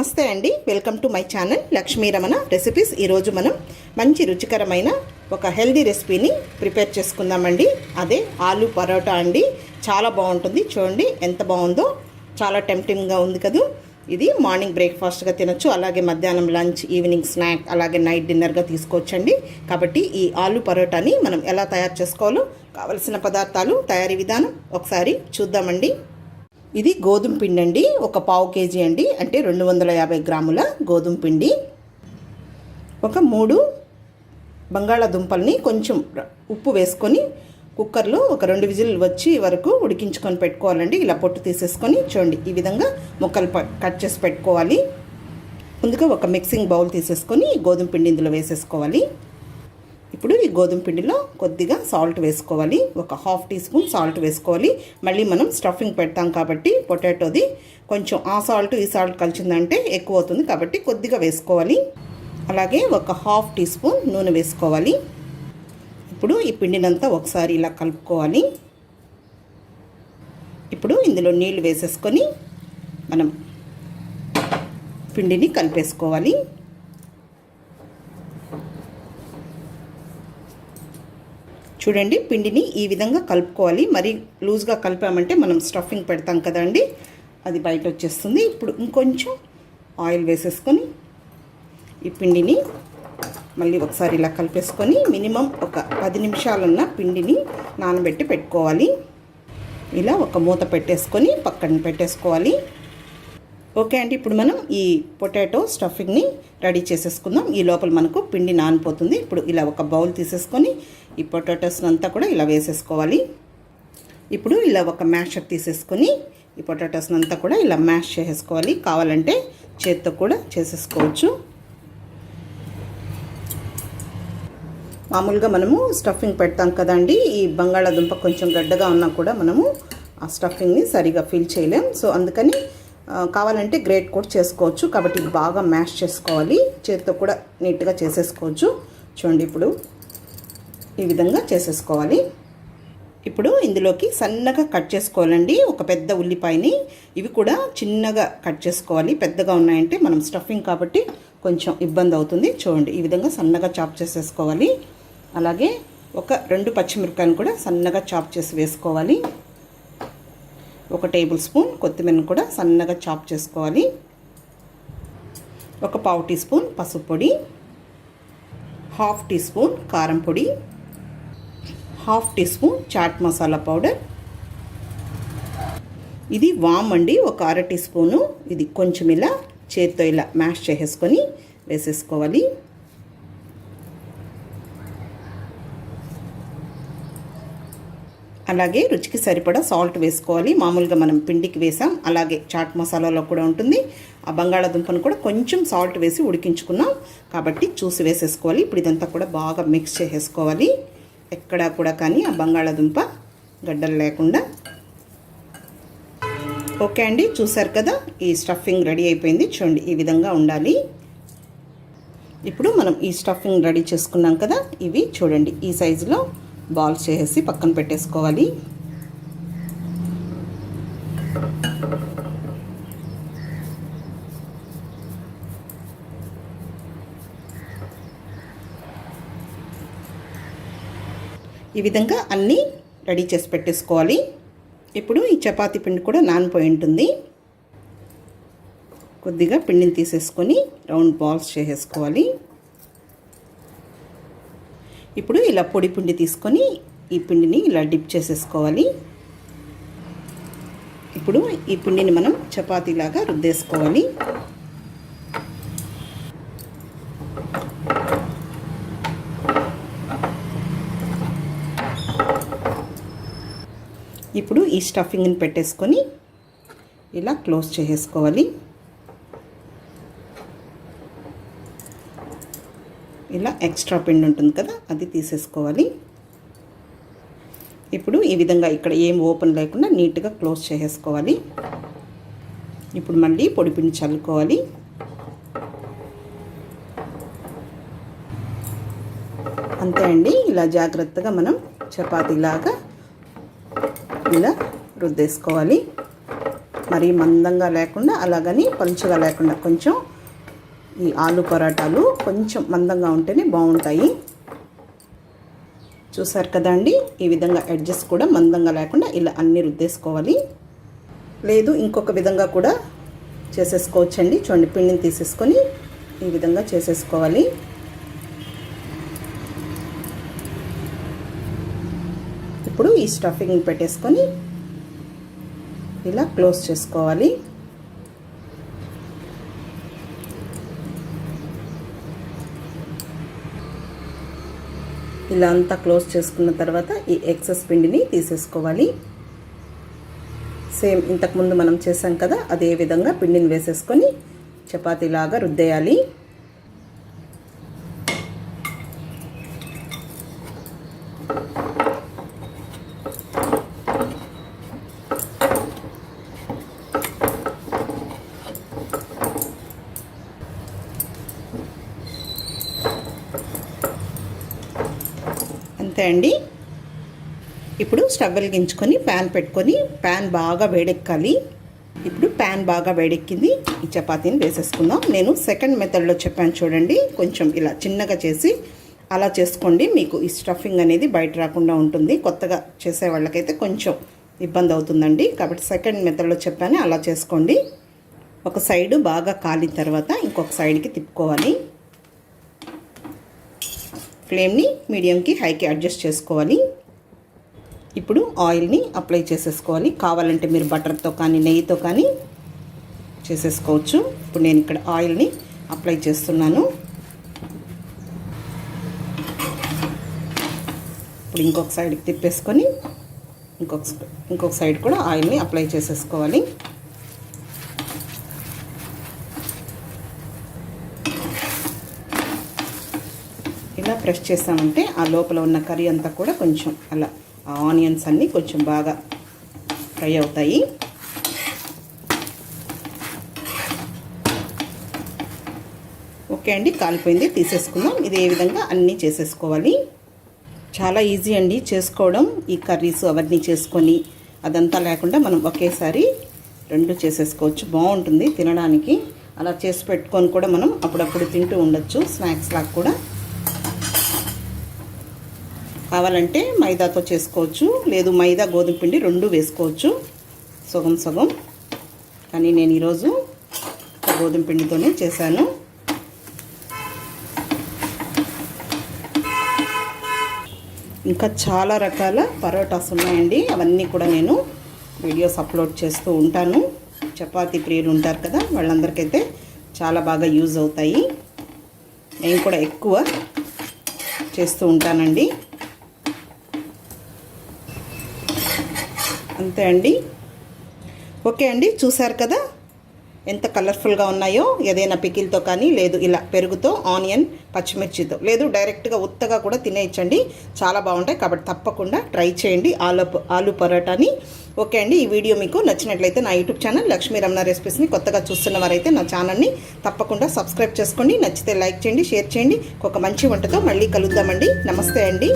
నమస్తే అండి, welcome to my channel Lakshmi Ramana recipes. ఈరోజు మనం మంచి రుచికరమైన ఒక హెల్దీ రెసిపీని ప్రిపేర్ చేసుకుందామండి. అదే ఆలూ పరోటా అండి. చాలా బాగుంటుంది. చూడండి ఎంత బాగుందో, చాలా టెంప్టింగ్గా ఉంది కదా. ఇది మార్నింగ్ బ్రేక్ఫాస్ట్గా తినొచ్చు, అలాగే మధ్యాహ్నం లంచ్, ఈవినింగ్ స్నాక్, అలాగే నైట్ డిన్నర్గా తీసుకోవచ్చండి. కాబట్టి ఈ ఆలూ పరోటాని మనం ఎలా తయారు చేసుకోవాలో కావలసిన పదార్థాలు, తయారీ విధానం ఒకసారి చూద్దామండి. ఇది గోధుమ పిండి అండి, ఒక పావు కేజీ అండి, అంటే 250 గ్రాముల గోధుమ పిండి. ఒక 3 బంగాళాదుంపల్ని కొంచెం ఉప్పు వేసుకొని కుక్కర్లో ఒక 2 విజిల్ వచ్చి వరకు ఉడికించుకొని పెట్టుకోవాలండి. ఇలా పొట్టు తీసేసుకొని చూడండి ఈ విధంగా ముక్కలు కట్ చేసి పెట్టుకోవాలి. ముందుగా ఒక మిక్సింగ్ బౌల్ తీసేసుకొని గోధుమ పిండి ఇందులో వేసేసుకోవాలి. ఇప్పుడు ఈ గోధుమ పిండిలో కొద్దిగా సాల్ట్ వేసుకోవాలి, ఒక ½ టీ స్పూన్ సాల్ట్ వేసుకోవాలి. మళ్ళీ మనం స్టఫింగ్ పెడతాం కాబట్టి పొటాటోది కొంచెం ఆ సాల్ట్ ఈ సాల్ట్ కలిసిందంటే ఎక్కువ అవుతుంది, కాబట్టి కొద్దిగా వేసుకోవాలి. అలాగే ఒక ½ టీ స్పూన్ నూనె వేసుకోవాలి. ఇప్పుడు ఈ పిండినంతా ఒకసారి ఇలా కలుపుకోవాలి. ఇప్పుడు ఇందులో నీళ్లు వేసేసుకొని మనం పిండిని కలిపేసుకోవాలి. చూడండి పిండిని ఈ విధంగా కలుపుకోవాలి. మరి లూజ్గా కలిపామంటే మనం స్టఫింగ్ పెడతాం కదండి, అది బయట వచ్చేస్తుంది. ఇప్పుడు ఇంకొంచెం ఆయిల్ వేసేసుకొని ఈ పిండిని మళ్ళీ ఒకసారి ఇలా కలిపేసుకొని మినిమం ఒక 10 నిమిషాలన్న పిండిని నానబెట్టి పెట్టుకోవాలి. ఇలా ఒక మూత పెట్టేసుకొని పక్కన పెట్టేసుకోవాలి. ఓకే అండి, ఇప్పుడు మనం ఈ పొటాటో స్టఫింగ్ని రెడీ చేసేసుకుందాం. ఈ లోపల మనకు పిండి నానిపోతుంది. ఇప్పుడు ఇలా ఒక బౌల్ తీసేసుకొని ఈ పొటాటోస్ని అంతా కూడా ఇలా వేసేసుకోవాలి. ఇప్పుడు ఇలా ఒక మ్యాషర్ తీసేసుకొని ఈ పొటాటోస్ని అంతా కూడా ఇలా మ్యాష్ చేసేసుకోవాలి. కావాలంటే చేత్తో కూడా చేసేసుకోవచ్చు. మామూలుగా మనము స్టఫింగ్ పెడతాం కదండి, ఈ బంగాళాదుంప కొంచెం గడ్డగా ఉన్నా కూడా మనము ఆ స్టఫింగ్ని సరిగా ఫిల్ చేయలేం. సో అందుకని కావాలంటే గ్రేట్ కూడా చేసుకోవచ్చు. కాబట్టి ఇది బాగా మ్యాష్ చేసుకోవాలి. చేతితో కూడా నీట్గా చేసేసుకోవచ్చు. చూడండి ఇప్పుడు ఈ విధంగా చేసేసుకోవాలి. ఇప్పుడు ఇందులోకి సన్నగా కట్ చేసుకోవాలండి ఒక పెద్ద ఉల్లిపాయని. ఇవి కూడా చిన్నగా కట్ చేసుకోవాలి. పెద్దగా ఉన్నాయంటే మనం స్టఫింగ్ కాబట్టి కొంచెం ఇబ్బంది అవుతుంది. చూడండి ఈ విధంగా సన్నగా చాప్ చేసేసుకోవాలి. అలాగే ఒక 2 పచ్చిమిరపకాయలు కూడా సన్నగా చాప్ చేసి వేసుకోవాలి. ఒక టేబుల్ స్పూన్ కొత్తిమీరను కూడా సన్నగా చాప్ చేసుకోవాలి. ఒక పావు టీ స్పూన్ పసుపు పొడి, ½ టీ స్పూన్ కారం పొడి, ½ teaspoon chaat masala powder. ఇది వామ్ అండి, ఒక అర టీ స్పూను. ఇది కొంచెం ఇలా చేత్తో ఇలా మ్యాష్ చేసేసుకొని వేసేసుకోవాలి. అలాగే రుచికి సరిపడా సాల్ట్ వేసుకోవాలి. మామూలుగా మనం పిండికి వేసాం, అలాగే చాట్ మసాలాలో కూడా ఉంటుంది. ఆ బంగాళాదుంపను కూడా కొంచెం సాల్ట్ వేసి ఉడికించుకున్నాం కాబట్టి చూసి వేసేసుకోవాలి. ఇప్పుడు ఇదంతా కూడా బాగా మిక్స్ చేసేసుకోవాలి. ఎక్కడా కూడా కానీ ఆ బంగాళాదుంప గడ్డలు లేకుండా. ఓకే అండి, చూసారు కదా ఈ స్టఫింగ్ రెడీ అయిపోయింది. చూడండి ఈ విధంగా ఉండాలి. ఇప్పుడు మనం ఈ స్టఫింగ్ రెడీ చేసుకున్నాం కదా, ఇవి చూడండి ఈ సైజులో బాల్స్ చేసి పక్కన పెట్టేసుకోవాలి. ఈ విధంగా అన్నీ రెడీ చేసి పెట్టేసుకోవాలి. ఇప్పుడు ఈ చపాతీ పిండి కూడా నానిపోయి ఉంటుంది. కొద్దిగా పిండిని తీసేసుకొని రౌండ్ బాల్స్ చేసేసుకోవాలి. ఇప్పుడు ఇలా పొడి పిండి తీసుకొని ఈ పిండిని ఇలా డిప్ చేసేసుకోవాలి. ఇప్పుడు ఈ పిండిని మనం చపాతీలాగా రుద్దేసుకోవాలి. ఇప్పుడు ఈ స్టఫింగ్ని పెట్టేసుకొని ఇలా క్లోజ్ చేసేసుకోవాలి. ఇలా ఎక్స్ట్రా పిండి ఉంటుంది కదా, అది తీసేసుకోవాలి. ఇప్పుడు ఈ విధంగా ఇక్కడ ఏం ఓపెన్ లేకుండా నీట్గా క్లోజ్ చేసేసుకోవాలి. ఇప్పుడు మళ్ళీ పొడి పిండి చల్లుకోవాలి. అంతే అండి, ఇలా జాగ్రత్తగా మనం చపాతీలాగా ఇలా రుద్దేసుకోవాలి. మరీ మందంగా లేకుండా అలాగని పలుచగా లేకుండా కొంచెం ఈ ఆలు పరాటాలు కొంచెం మందంగా ఉంటేనే బాగుంటాయి. చూసారు కదా అండి, ఈ విధంగా ఎడ్జెస్ కూడా మందంగా లేకుండా ఇలా అన్నీ రుద్దేసుకోవాలి. లేదు ఇంకొక విధంగా కూడా చేసేసుకోవచ్చండి. చూడండి, పిండిని తీసేసుకొని ఈ విధంగా చేసేసుకోవాలి. ఇప్పుడు ఈ స్టఫింగ్ పెట్టేసుకొని ఇలా క్లోజ్ చేసుకోవాలి. ఇలా అంతా క్లోజ్ చేసుకున్న తర్వాత ఈ ఎక్సెస్ పిండిని తీసేసుకోవాలి. సేమ్ ఇంతకుముందు మనం చేసాం కదా, అదే విధంగా పిండిని వేసేసుకొని చపాతీలాగా రుద్దేయాలి. అంతే అండి. ఇప్పుడు స్టవ్ వెలిగించుకొని ప్యాన్ పెట్టుకొని ప్యాన్ బాగా వేడెక్కాలి. ఇప్పుడు ప్యాన్ బాగా వేడెక్కింది. ఈ చపాతీని వేసేసుకుందాం. నేను సెకండ్ మెథడ్లో చెప్పాను చూడండి, కొంచెం ఇలా చిన్నగా చేసి అలా చేసుకోండి. మీకు ఈ స్టఫింగ్ అనేది బయట రాకుండా ఉంటుంది. కొత్తగా చేసే వాళ్ళకైతే కొంచెం ఇబ్బంది అవుతుందండి. కాబట్టి సెకండ్ మెథడ్లో చెప్పాను, అలా చేసుకోండి. ఒక సైడు బాగా కాలిన తర్వాత ఇంకొక సైడ్కి తిప్పుకోవాలి. ఫ్లేమ్ని మీడియంకి హైకి అడ్జస్ట్ చేసుకోవాలి. ఇప్పుడు ఆయిల్ని అప్లై చేసేసుకోవాలి. కావాలంటే మీరు బటర్తో కానీ నెయ్యితో కానీ చేసేసుకోవచ్చు. ఇప్పుడు నేను ఇక్కడ ఆయిల్ని అప్లై చేస్తున్నాను. ఇప్పుడు ఇంకొక సైడ్కి తిప్పేసుకొని ఇంకొక సైడ్ కూడా ఆయిల్ని అప్లై చేసేసుకోవాలి. ఇలా ప్రెస్ చేసామంటే ఆ లోపల ఉన్న కర్రీ అంతా కూడా కొంచెం అలా ఆనియన్స్ అన్నీ కొంచెం బాగా ఫ్రై అవుతాయి. ఓకే అండి, కాలిపోయింది, తీసేసుకుందాం. ఇదే విధంగా అన్నీ చేసేసుకోవాలి. చాలా ఈజీ అండి చేసుకోవడం. ఈ కర్రీస్ అవన్నీ చేసుకొని అదంతా లేకుండా మనం ఒకేసారి రెండు చేసేసుకోవచ్చు. బాగుంటుంది తినడానికి. అలా చేసి పెట్టుకొని కూడా మనం అప్పుడప్పుడు తింటూ ఉండొచ్చు, స్నాక్స్ లాగా కూడా. కావాలంటే మైదాతో చేసుకోవచ్చు, లేదు మైదా గోధుమ పిండి రెండు వేసుకోవచ్చు, సగం సగం. కానీ నేను ఈరోజు గోధుమ పిండితోనే చేశాను. ఇంకా చాలా రకాల పరోటాస్ ఉన్నాయండి. అవన్నీ కూడా నేను వీడియోస్ అప్లోడ్ చేస్తూ ఉంటాను. చపాతీ ప్రియులు ఉంటారు కదా, వాళ్ళందరికైతే చాలా బాగా యూజ్ అవుతాయి. నేను కూడా ఎక్కువ చేస్తూ ఉంటానండి. అంతే అండి. ఓకే అండి, చూసారు కదా ఎంత కలర్ఫుల్గా ఉన్నాయో. ఏదైనా పికిల్తో కానీ, లేదు ఇలా పెరుగుతో, ఆనియన్ పచ్చిమిర్చితో, లేదు డైరెక్ట్గా ఉత్తగా కూడా తినేయచ్చండి. చాలా బాగుంటాయి. కాబట్టి తప్పకుండా ట్రై చేయండి ఆలు పరోటాని. ఓకే అండి, ఈ వీడియో మీకు నచ్చినట్లయితే నా యూట్యూబ్ ఛానల్ లక్ష్మీ రమణ రెసిపీస్ని కొత్తగా చూస్తున్న వారైతే నా ఛానల్ని తప్పకుండా సబ్స్క్రైబ్ చేసుకోండి. నచ్చితే లైక్ చేయండి, షేర్ చేయండి. ఒక మంచి వంటతో మళ్ళీ కలుద్దామండి. నమస్తే అండి.